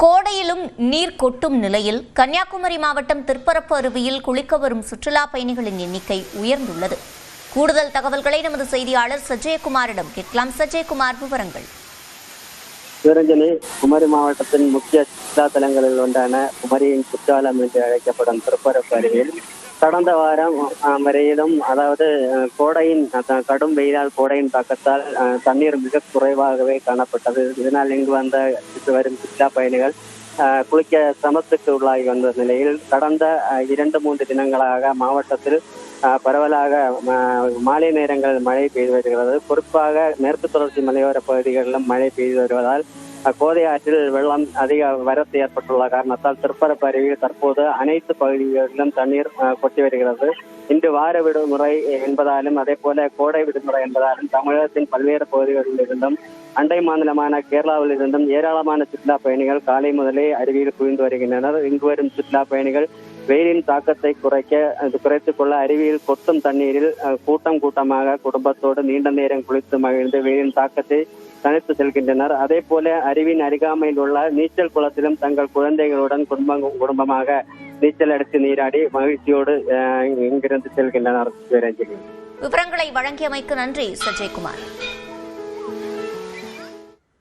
கோடையிலும் நீர் கொட்டும் நிலையில் கன்னியாகுமரி மாவட்டம் திருப்பரப்பு அருவியில் குளிக்க வரும் சுற்றுலா பயணிகளின் எண்ணிக்கை உயர்ந்துள்ளது. கூடுதல் தகவல்களை நமது செய்தியாளர் சஜயகுமாரிடம் கேட்கலாம். சஜயகுமார், விவரங்கள். சிவரஞ்சனி, குமரி மாவட்டத்தின் முக்கிய சுற்றுலா தலங்களில் ஒன்றான குமரியின் குற்றாலம் என்று அழைக்கப்படும் திருப்பரப்பு அருவியில் கடந்த வாரம் வரையிலும், அதாவது கோடையின் கடும் வெயிலால் கோடையின் தாக்கத்தால் தண்ணீர் மிக குறைவாகவே காணப்பட்டது. இதனால் இங்கு வரும் சுற்றுலா பயணிகள் குளிக்க சிரமத்துக்கு உள்ளாகி வந்த நிலையில் கடந்த 2-3 தினங்களாக மாவட்டத்தில் பரவலாக மாலை நேரங்களில் மழை பெய்து வருகிறது. குறிப்பாக மேற்கு தொடர்ச்சி மலையோர பகுதிகளிலும் மழை பெய்து வருவதால் கோதை ஆற்றில் வெள்ளம் அதிக வரத்து ஏற்பட்டுள்ள காரணத்தால் திருப்பரப்பு அருவியில் தற்போது அனைத்து பகுதிகளிலும் தண்ணீர் கொட்டி வருகிறது. இன்று வார விடுமுறை என்பதாலும் அதே போல கோடை விடுமுறை என்பதாலும் தமிழகத்தின் பல்வேறு பகுதிகளில் இருந்தும் அண்டை மாநிலமான கேரளாவில் இருந்தும் ஏராளமான சுற்றுலா பயணிகள் காலை முதலே அருவியில் குவிந்து வருகின்றனர். இங்கு வரும் சுற்றுலா பயணிகள் வெயிலின் தாக்கத்தை குறைத்துக் கொள்ள அருவியில் கொட்டும் தண்ணீரில் கூட்டமாக குடும்பத்தோடு நீண்ட நேரம் குளித்து மகிழ்ந்து வெயிலின் தாக்கத்தை தனித்து செல்கின்றனர். அதே போல அருவியின் அருகாமையில் உள்ள நீச்சல் குளத்திலும் தங்கள் குழந்தைகளுடன் குடும்பமாக நீச்சல் அடித்து நீராடி மகிழ்ச்சியோடு இங்கிருந்து செல்கின்றனர். விவரங்களை வழங்கியமைக்கு நன்றி சஜயகுமார்.